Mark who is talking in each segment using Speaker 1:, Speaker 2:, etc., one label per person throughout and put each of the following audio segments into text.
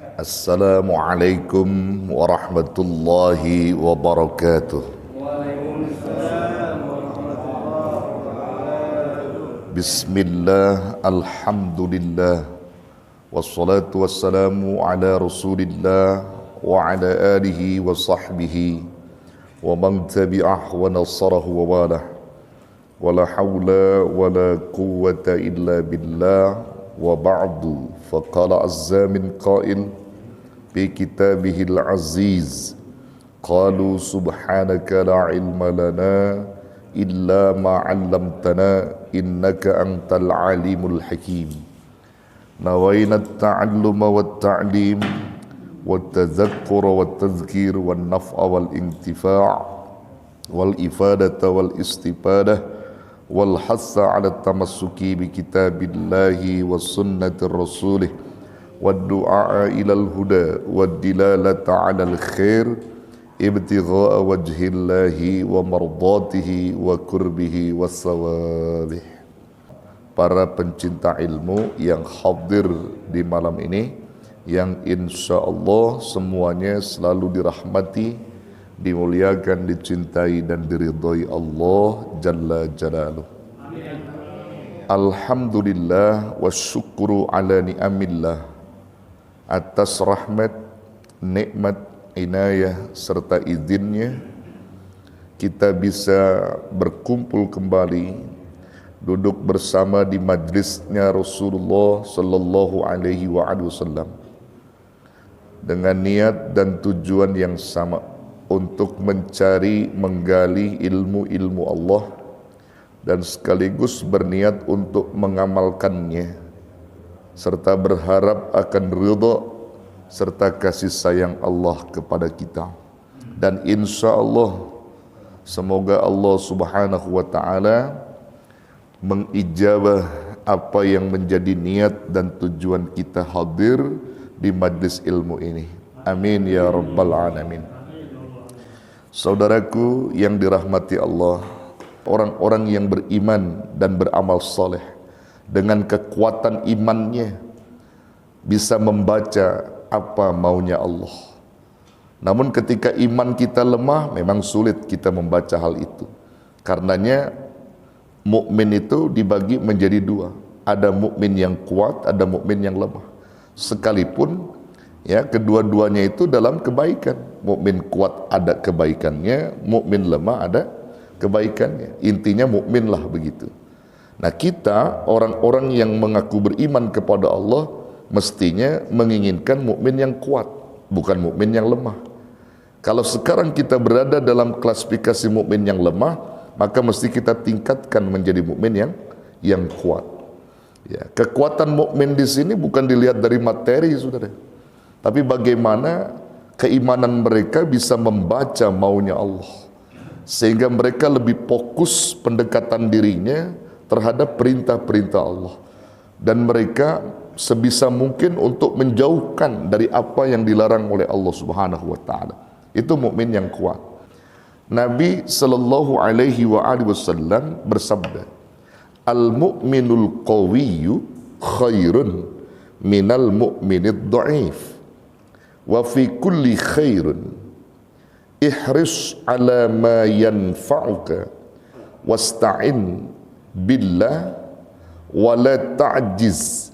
Speaker 1: Assalamualaikum warahmatullahi wabarakatuh. Bismillah, alhamdulillah, wassalatu wassalamu ala rasulillah wa ala alihi wa sahbihi wa man tabi'ah wa nasarahu wa walah. Wa la hawla wa la quwwata illa billah wa ba'du. Faqala azza min qail fi kitabihil aziz, qalu subhanaka la ilma lana illa ma 'allamtana innaka antal alimul hakim. Nawaina at-ta'alluma wat-ta'lim wat-tadhakkura wat-tadhkir wan-naf'a wal-intifa' wal-ifadata wal-istifadah wal-hassa 'ala at-tamassuki bi kitabillahi was sunnatir rasulih wad-du'a ilal huda wad-dilalata 'alal khair ibtigha'a wajhillahi wa mardatihi wa kurbihi wassawabih. Para pencinta ilmu yang hadir di malam ini, yang insya Allah semuanya selalu dirahmati, dimuliakan, dicintai dan diridhoi Allah Jalla Jalaluh. Alhamdulillah wa syukru ala ni'amillah, atas rahmat, nikmat, inayah serta izinnya kita bisa berkumpul kembali, duduk bersama di majlisnya Rasulullah sallallahu alaihi wasallam dengan niat dan tujuan yang sama, untuk mencari, menggali ilmu-ilmu Allah dan sekaligus berniat untuk mengamalkannya serta berharap akan ridha serta kasih sayang Allah kepada kita. Dan insya Allah semoga Allah subhanahu wa ta'ala mengijabah apa yang menjadi niat dan tujuan kita hadir di majlis ilmu ini. Amin ya rabbal alamin. Saudaraku yang dirahmati Allah, orang-orang yang beriman dan beramal saleh dengan kekuatan imannya bisa membaca apa maunya Allah. Namun ketika iman kita lemah, memang sulit kita membaca hal itu. Karenanya mukmin itu dibagi menjadi dua. Ada mukmin yang kuat, ada mukmin yang lemah. Sekalipun ya kedua-duanya itu dalam kebaikan. Mukmin kuat ada kebaikannya, mukmin lemah ada kebaikannya. Intinya mukminlah begitu. Nah, kita orang-orang yang mengaku beriman kepada Allah mestinya menginginkan mukmin yang kuat, bukan mukmin yang lemah. Kalau sekarang kita berada dalam klasifikasi mukmin yang lemah, maka mesti kita tingkatkan menjadi mukmin yang kuat. Ya, kekuatan mukmin di sini bukan dilihat dari materi, saudara, tapi bagaimana keimanan mereka bisa membaca maunya Allah, sehingga mereka lebih fokus pendekatan dirinya terhadap perintah-perintah Allah, dan mereka sebisa mungkin untuk menjauhkan dari apa yang dilarang oleh Allah Subhanahu wa taala. Itu mukmin yang kuat. Nabi sallallahu alaihi wasallam bersabda, "Al-mu'minul qawiyyu khairun minal mu'minid dha'if. Wa fi kulli khairin ihris ala ma yanfa'uka wasta'in billah wa la ta'jiz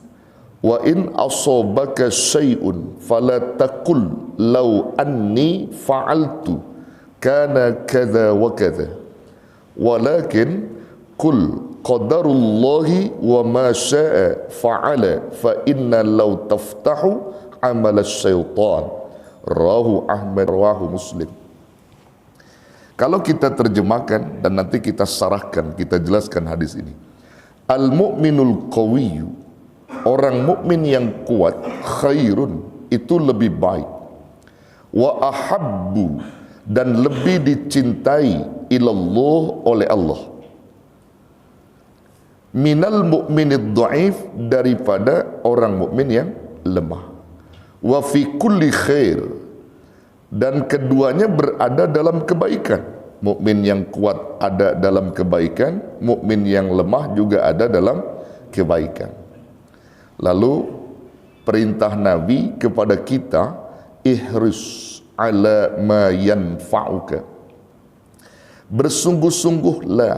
Speaker 1: wa in asabaka syai'un fala taqul law anni fa'altu kana kadza wa kadza walakin qul qadarullahi wa ma syaa fa'ala fa inna law taftahu amal syaitan." Rawahu Ahmad, rawahu Muslim. Kalau kita terjemahkan dan nanti kita sarahkan, kita jelaskan hadis ini. Al-mu'minul qawiyyu, orang mukmin yang kuat, khairun, itu lebih baik. Wa ahabbu, dan lebih dicintai ilallah, oleh Allah. Minal mu'minid dhaif, daripada orang mukmin yang lemah. Wa fi kulli khair, dan keduanya berada dalam kebaikan. Mukmin yang kuat ada dalam kebaikan, mukmin yang lemah juga ada dalam kebaikan. Lalu perintah Nabi kepada kita, ihris ala ma yanfa'uka, bersungguh-sungguhlah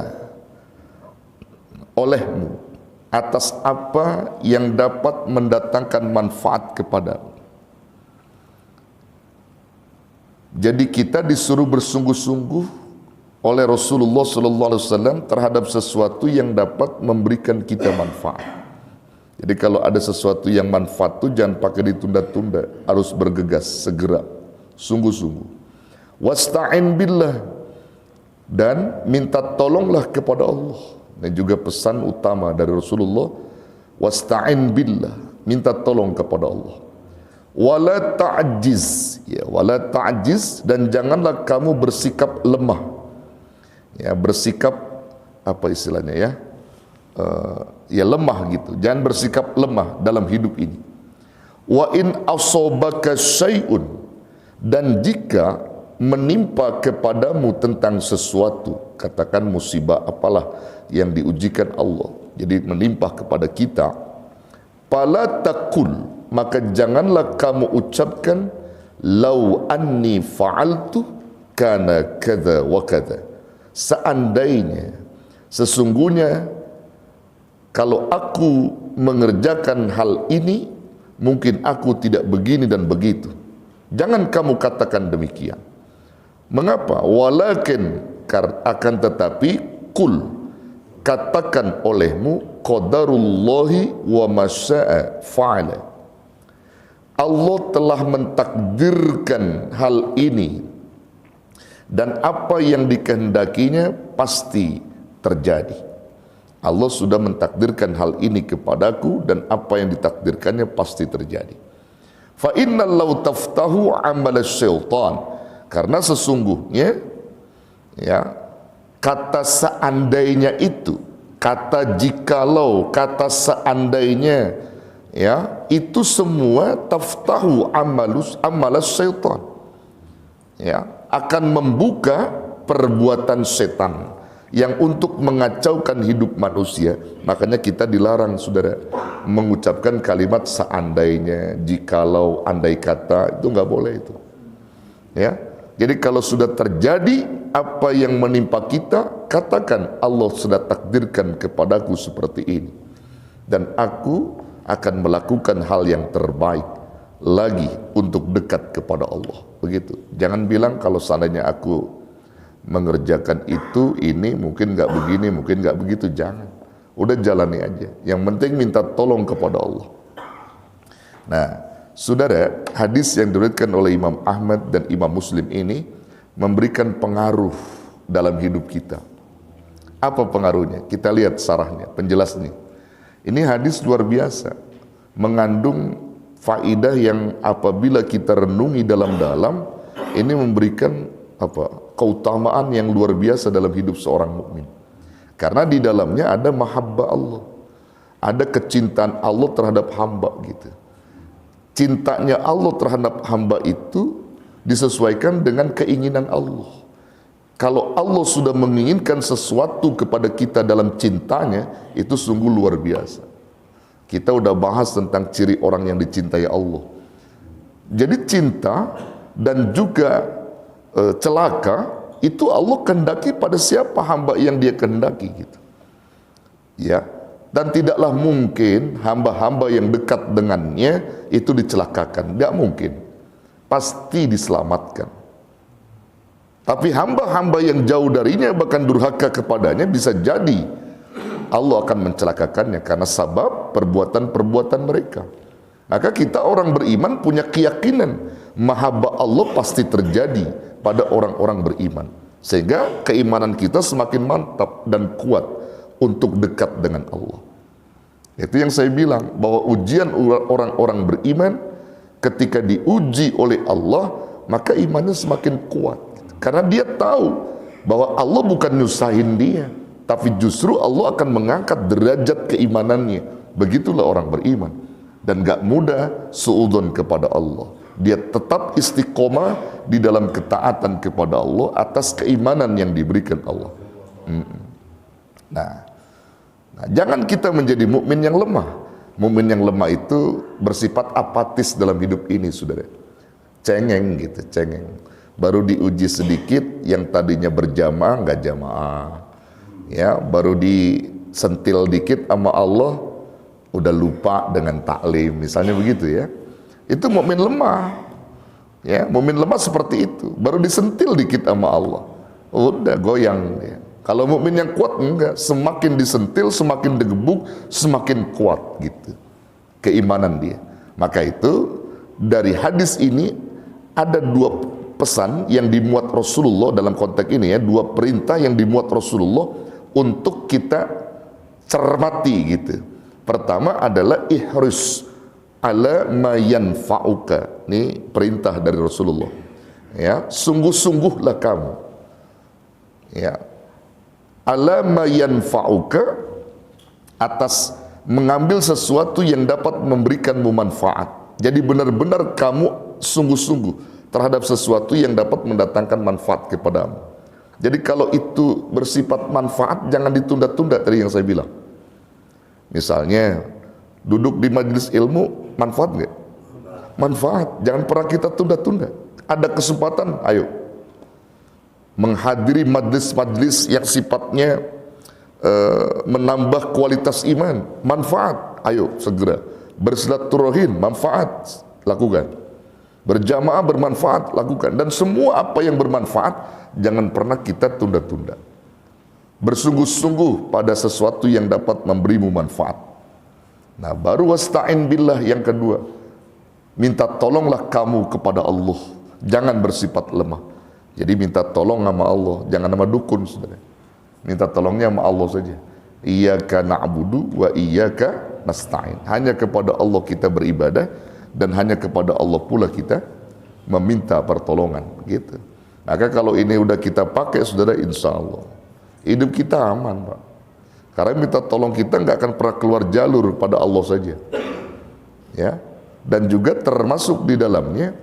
Speaker 1: olehmu atas apa yang dapat mendatangkan manfaat kepadamu. Jadi kita disuruh bersungguh-sungguh oleh Rasulullah SAW terhadap sesuatu yang dapat memberikan kita manfaat. Jadi kalau ada sesuatu yang manfaat itu jangan pakai ditunda-tunda, harus bergegas, segera, sungguh-sungguh. Wasta'in billah, dan minta tolonglah kepada Allah. Dan juga pesan utama dari Rasulullah, wasta'in billah, minta tolong kepada Allah. Wala ta'jiz, ya, wala ta'jiz, dan janganlah kamu bersikap lemah. Ya, bersikap apa istilahnya ya? Ya lemah gitu. Jangan bersikap lemah dalam hidup ini. Wa in asobaka syai'un, dan jika menimpa kepadamu tentang sesuatu, katakan musibah apalah yang diujikan Allah, jadi menimpa kepada kita, fala taqul, maka janganlah kamu ucapkan lau anni fa'altu kana kadza wa kadza, seandainya, sesungguhnya kalau aku mengerjakan hal ini mungkin aku tidak begini dan begitu. Jangan kamu katakan demikian. Mengapa? Walakin, akan tetapi, kul, katakan olehmu, qadarullahi wa masya'a fa'ala, Allah telah mentakdirkan hal ini dan apa yang dikehendakinya pasti terjadi. Allah sudah mentakdirkan hal ini kepadaku dan apa yang ditakdirkannya pasti terjadi. Fa inna law taftahu amal syaitan, karena sesungguhnya ya, kata seandainya itu, kata jikalau, kata seandainya, ya, itu semua taftahu amalus syaitan, ya, akan membuka perbuatan setan yang untuk mengacaukan hidup manusia. Makanya kita dilarang, saudara, mengucapkan kalimat seandainya, jikalau, andai kata, itu nggak boleh itu. Ya, jadi kalau sudah terjadi apa yang menimpa kita, katakan Allah sudah takdirkan kepadaku seperti ini, dan aku akan melakukan hal yang terbaik lagi untuk dekat kepada Allah. Begitu. Jangan bilang kalau seandainya aku mengerjakan itu, ini mungkin nggak begini, mungkin nggak begitu. Jangan, udah jalani aja. Yang penting minta tolong kepada Allah. Nah, saudara, hadis yang diriwayatkan oleh Imam Ahmad dan Imam Muslim ini memberikan pengaruh dalam hidup kita. Apa pengaruhnya? Kita lihat sarahnya, penjelasnya. Ini hadis luar biasa, mengandung faidah yang apabila kita renungi dalam-dalam, ini memberikan keutamaan yang luar biasa dalam hidup seorang mukmin. Karena di dalamnya ada mahabbah Allah, ada kecintaan Allah terhadap hamba gitu. Cintanya Allah terhadap hamba itu disesuaikan dengan keinginan Allah. Kalau Allah sudah menginginkan sesuatu kepada kita dalam cintanya, itu sungguh luar biasa. Kita udah bahas tentang ciri orang yang dicintai Allah. Jadi cinta dan juga celaka itu Allah kehendaki pada siapa hamba yang Dia kehendaki gitu. Ya, dan tidaklah mungkin hamba-hamba yang dekat dengannya itu dicelakakan, tidak mungkin. Pasti diselamatkan. Tapi hamba-hamba yang jauh darinya bahkan durhaka kepadanya, bisa jadi Allah akan mencelakakannya karena sabab perbuatan-perbuatan mereka. Maka kita orang beriman punya keyakinan mahabbah Allah pasti terjadi pada orang-orang beriman, sehingga keimanan kita semakin mantap dan kuat untuk dekat dengan Allah. Itu yang saya bilang, bahwa ujian orang-orang beriman ketika diuji oleh Allah, maka imannya semakin kuat, karena dia tahu bahwa Allah bukan nyusahin dia, tapi justru Allah akan mengangkat derajat keimanannya. Begitulah orang beriman, dan gak mudah suudzon kepada Allah. Dia tetap istiqomah di dalam ketaatan kepada Allah atas keimanan yang diberikan Allah. Nah, jangan kita menjadi mukmin yang lemah. Mukmin yang lemah itu bersifat apatis dalam hidup ini, saudara. Cengeng gitu, cengeng. Baru diuji sedikit, yang tadinya berjamaah nggak jamaah. Ya, baru disentil dikit sama Allah, udah lupa dengan taklim, misalnya begitu ya. Itu mukmin lemah. Ya, mukmin lemah seperti itu. Baru disentil dikit sama Allah, udah goyang dia. Kalau mukmin yang kuat enggak, semakin disentil, semakin digebuk, semakin kuat gitu keimanan dia. Maka itu dari hadis ini ada dua pesan yang dimuat Rasulullah dalam konteks ini ya, dua perintah yang dimuat Rasulullah untuk kita cermati gitu. Pertama adalah ihris ala ma yanfa'uka. Ini perintah dari Rasulullah. Ya, sungguh-sungguhlah kamu. Ya. Ala ma yanfa'uka, atas mengambil sesuatu yang dapat memberikanmu manfaat. Jadi benar-benar kamu sungguh-sungguh terhadap sesuatu yang dapat mendatangkan manfaat kepadamu. Jadi kalau itu bersifat manfaat, jangan ditunda-tunda, tadi yang saya bilang. Misalnya duduk di majelis ilmu, manfaat nggak? Manfaat, jangan pernah kita tunda-tunda. Ada kesempatan, ayo menghadiri majelis-majelis yang sifatnya menambah kualitas iman, manfaat, ayo segera. Bersilaturahim, manfaat, lakukan. Berjamaah bermanfaat, lakukan. Dan semua apa yang bermanfaat, jangan pernah kita tunda-tunda. Bersungguh-sungguh pada sesuatu yang dapat memberimu manfaat. Nah, baru wasta'in billah yang kedua. Minta tolonglah kamu kepada Allah. Jangan bersifat lemah. Jadi minta tolong sama Allah, jangan sama dukun, saudara. Minta tolongnya sama Allah saja. Iyyaka na'budu wa iyyaka nasta'in. Hanya kepada Allah kita beribadah, dan hanya kepada Allah pula kita meminta pertolongan, gitu. Maka kalau ini udah kita pakai, saudara, insya Allah hidup kita aman, Pak. Karena minta tolong kita nggak akan pernah keluar jalur pada Allah saja, ya. Dan juga termasuk di dalamnya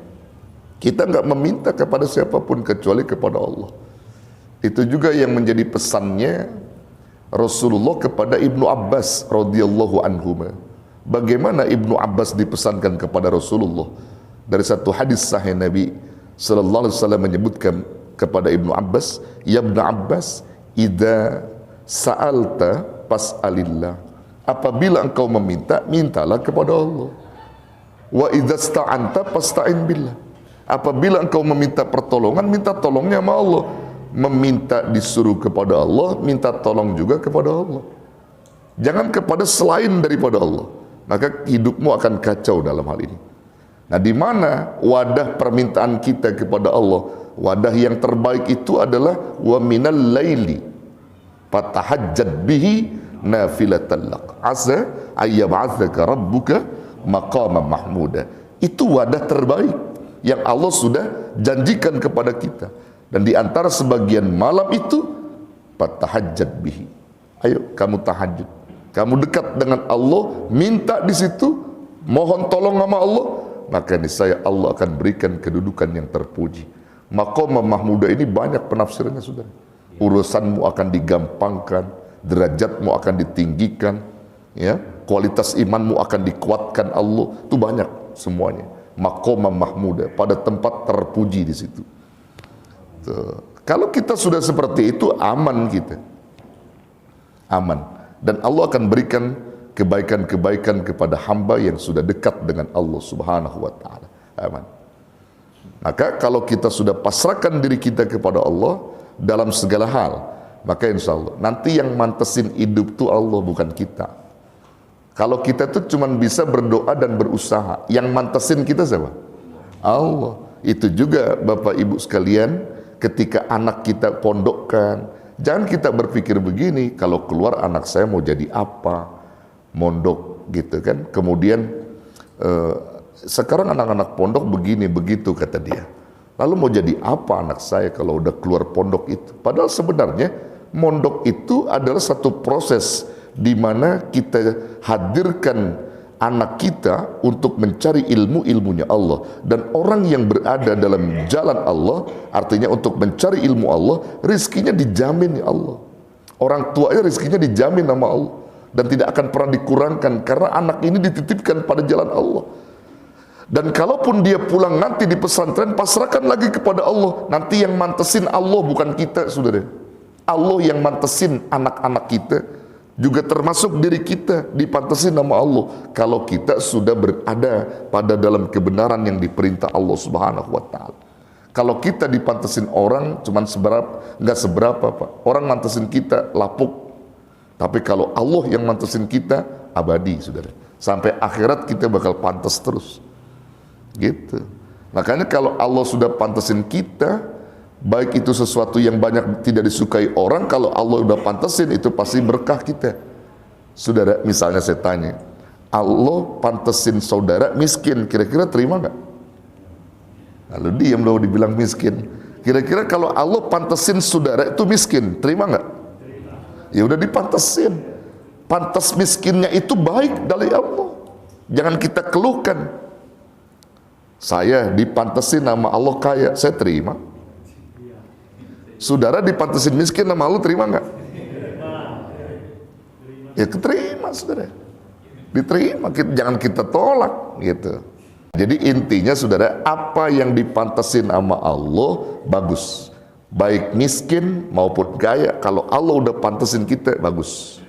Speaker 1: kita nggak meminta kepada siapapun kecuali kepada Allah. Itu juga yang menjadi pesannya Rasulullah kepada Ibnu Abbas radhiyallahu anhuma. Bagaimana Ibnu Abbas dipesankan kepada Rasulullah? Dari satu hadis sahih Nabi sallallahu alaihi wasallam menyebutkan kepada Ibnu Abbas, "Ya Ibnu Abbas, idza sa'alta fas'alillah." Apabila engkau meminta, mintalah kepada Allah. Wa idza sta'anta fasta'in billah. Apabila engkau meminta pertolongan, minta tolongnya sama Allah. Meminta disuruh kepada Allah, minta tolong juga kepada Allah. Jangan kepada selain daripada Allah. Maka hidupmu akan kacau dalam hal ini. Nah, di mana wadah permintaan kita kepada Allah? Wadah yang terbaik itu adalah wa minal laili fatahajjad bihi nafilatan lak asa ayyab'atsaka rabbuka maqaman mahmuda. Itu wadah terbaik yang Allah sudah janjikan kepada kita. Dan di antara sebagian malam itu fatahajjad bihi. Ayo kamu tahajud. Kamu dekat dengan Allah, minta di situ, mohon tolong sama Allah, maka niscaya Allah akan berikan kedudukan yang terpuji. Maqam mahmuda ini banyak penafsirannya, saudara. Urusanmu akan digampangkan, derajatmu akan ditinggikan, ya, kualitas imanmu akan dikuatkan Allah. Itu banyak semuanya. Maqam mahmuda, pada tempat terpuji di situ. Tuh. Kalau kita sudah seperti itu, aman kita. Aman. Dan Allah akan berikan kebaikan-kebaikan kepada hamba yang sudah dekat dengan Allah subhanahu wa ta'ala. Aman. Maka kalau kita sudah pasrahkan diri kita kepada Allah dalam segala hal, maka insya Allah nanti yang mantesin hidup itu Allah, bukan kita. Kalau kita tuh cuma bisa berdoa dan berusaha, yang mantesin kita siapa? Allah. Itu juga Bapak Ibu sekalian, ketika anak kita pondokkan, jangan kita berpikir begini, kalau keluar anak saya mau jadi apa, mondok gitu kan. Kemudian sekarang anak-anak pondok begini begitu kata dia. Lalu mau jadi apa anak saya kalau udah keluar pondok itu? Padahal sebenarnya mondok itu adalah satu proses di mana kita hadirkan anak kita untuk mencari ilmu-ilmunya Allah. Dan orang yang berada dalam jalan Allah, artinya untuk mencari ilmu Allah, rizkinya dijamin ya Allah. Orang tuanya rizkinya dijamin sama Allah. dan tidak akan pernah dikurangkan karena anak ini dititipkan pada jalan Allah. Dan kalaupun dia pulang nanti di pesantren, pasrahkan lagi kepada Allah. Nanti yang mantesin Allah, bukan kita, saudara. Allah yang mantesin anak-anak kita, juga termasuk diri kita, dipantesin nama Allah. Kalau kita sudah berada pada dalam kebenaran yang diperintah Allah Subhanahu wa Ta'ala. Kalau kita dipantesin orang, cuman nggak seberapa, Pak. Orang mantesin kita lapuk. Tapi kalau Allah yang mantesin kita, abadi, saudara. Sampai akhirat kita bakal pantas terus. Gitu. Makanya kalau Allah sudah pantesin kita, baik itu sesuatu yang banyak tidak disukai orang, kalau Allah udah pantesin itu pasti berkah kita. Saudara, misalnya saya tanya, Allah pantesin saudara miskin, kira-kira terima nggak? Lalu diam loh, dibilang miskin. Kira-kira kalau Allah pantesin saudara itu miskin, terima nggak? Ya udah dipantesin. Pantas miskinnya itu baik dari Allah. Jangan kita keluhkan. Saya dipantesin nama Allah kaya, saya terima. Saudara dipantesin miskin nama Allah, terima nggak? Ya keterima, saudara. Diterima, jangan kita tolak, gitu. Jadi intinya, saudara, apa yang dipantesin sama Allah bagus. Baik miskin maupun kaya, kalau Allah udah pantesin kita, bagus.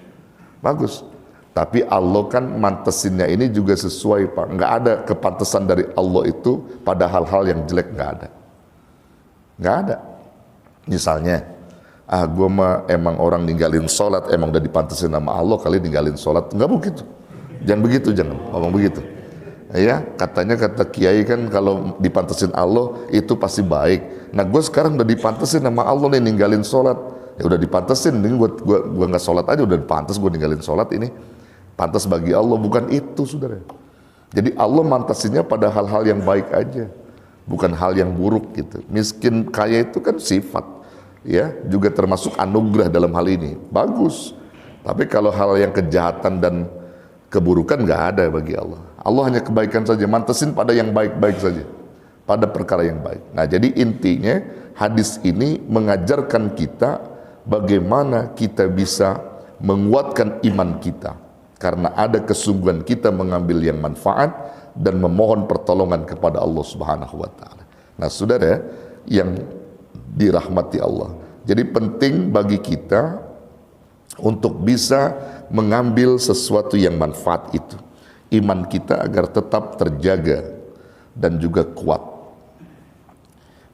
Speaker 1: Bagus. Tapi Allah kan mantesinnya ini juga sesuai, Pak. Nggak ada kepantesan dari Allah itu pada hal-hal yang jelek, nggak ada. Nggak ada. Misalnya, gue mah emang orang ninggalin sholat, emang udah dipantesin sama Allah kali ninggalin sholat. Nggak begitu. Jangan begitu, jangan ngomong begitu. Ya, kata Kiai kan kalau dipantesin Allah itu pasti baik. Nah, gue sekarang udah dipantesin sama Allah nih ninggalin sholat. Ya udah dipantesin, ini gue nggak sholat aja udah dipantes gue ninggalin sholat ini. Pantas bagi Allah, bukan itu, saudara. Jadi Allah mantasinnya pada hal-hal yang baik aja, bukan hal yang buruk gitu. Miskin kaya itu kan sifat, ya, juga termasuk anugerah dalam hal ini. Bagus. Tapi kalau hal yang kejahatan dan keburukan nggak ada bagi Allah. Allah hanya kebaikan saja, mantasin pada yang baik-baik saja, pada perkara yang baik. Nah, jadi intinya hadis ini mengajarkan kita bagaimana kita bisa menguatkan iman kita. Karena ada kesungguhan kita mengambil yang manfaat dan memohon pertolongan kepada Allah Subhanahu wa Ta'ala. Nah, saudara yang dirahmati Allah, jadi penting bagi kita untuk bisa mengambil sesuatu yang manfaat itu, iman kita agar tetap terjaga dan juga kuat.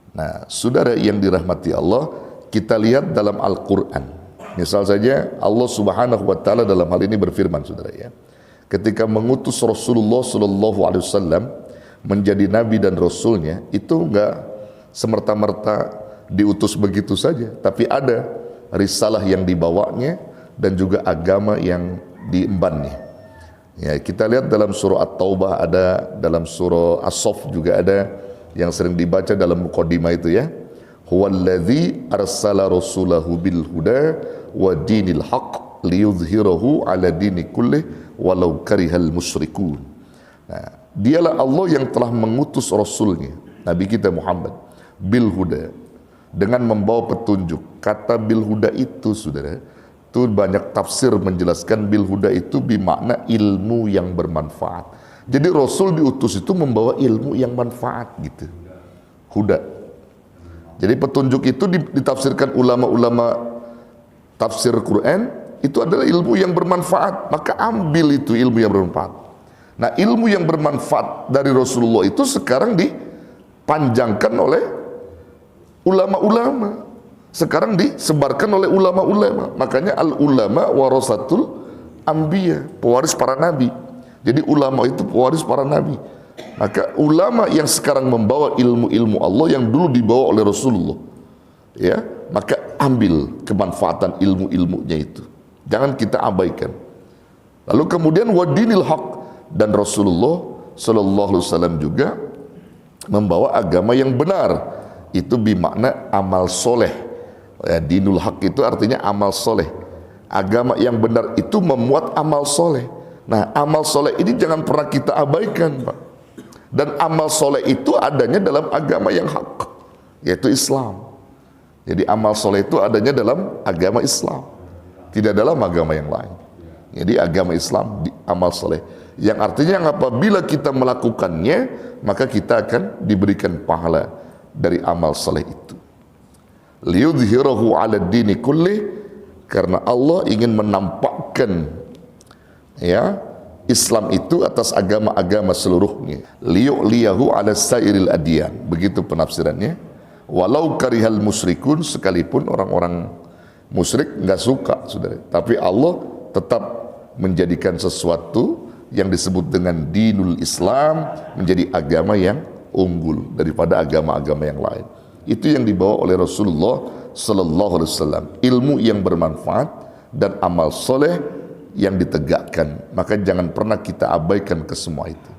Speaker 1: Nah, saudara yang dirahmati Allah, kita lihat dalam Al-Quran. Misal saja Allah Subhanahu wa Ta'ala dalam hal ini berfirman, saudara, ya, ketika mengutus Rasulullah Sallallahu Alaihi Wasallam menjadi nabi dan rasulnya, itu enggak semerta-merta diutus begitu saja, tapi ada risalah yang dibawanya dan juga agama yang diembannya. Ya, kita lihat dalam surah At-Taubah ada, dalam surah As-Saff juga ada yang sering dibaca dalam muqaddimah itu, ya. Huwallazi arsala rasulahu bil huda wa dinil haq liyudhhirahu ala dini kullih walau karihal musyrikun. Nah, dialah Allah yang telah mengutus rasulnya, Nabi kita Muhammad, bil huda, dengan membawa petunjuk. Kata bil huda itu, saudara, itu banyak tafsir menjelaskan bil huda itu bermakna ilmu yang bermanfaat. Jadi Rasul diutus itu membawa ilmu yang manfaat, gitu. Huda. Jadi petunjuk itu ditafsirkan ulama-ulama tafsir Quran, itu adalah ilmu yang bermanfaat. Maka ambil itu ilmu yang bermanfaat. Nah, ilmu yang bermanfaat dari Rasulullah itu sekarang dipanjangkan oleh ulama-ulama. Sekarang disebarkan oleh ulama-ulama. Makanya al-ulama warasatul anbiya, pewaris para nabi. Jadi ulama itu pewaris para nabi. Maka ulama yang sekarang membawa ilmu-ilmu Allah yang dulu dibawa oleh Rasulullah, ya, maka ambil kemanfaatan ilmu-ilmunya itu. Jangan kita abaikan. Lalu kemudian wadinil haq, dan Rasulullah Sallallahu Alaihi Wasallam juga membawa agama yang benar. Itu bermakna amal soleh. Ya, dinul haq itu artinya amal soleh. Agama yang benar itu memuat amal soleh. Nah, amal soleh ini jangan pernah kita abaikan, Pak. Dan amal soleh itu adanya dalam agama yang hak, yaitu Islam. Jadi amal soleh itu adanya dalam agama Islam, tidak dalam agama yang lain. Jadi agama Islam amal soleh, yang artinya apabila kita melakukannya maka kita akan diberikan pahala dari amal soleh itu. Liyudhhirahu 'ala dini kullih, karena Allah ingin menampakkan ya Islam itu atas agama-agama seluruhnya. Liyu'liyahu 'ala sairil adyan, begitu penafsirannya. Walau karihal musyrikun, sekalipun orang-orang musyrik enggak suka, saudara, tapi Allah tetap menjadikan sesuatu yang disebut dengan dinul Islam menjadi agama yang unggul daripada agama-agama yang lain. Itu yang dibawa oleh Rasulullah sallallahu alaihi wasallam, ilmu yang bermanfaat dan amal soleh yang ditegakkan. Maka jangan pernah kita abaikan ke semua itu.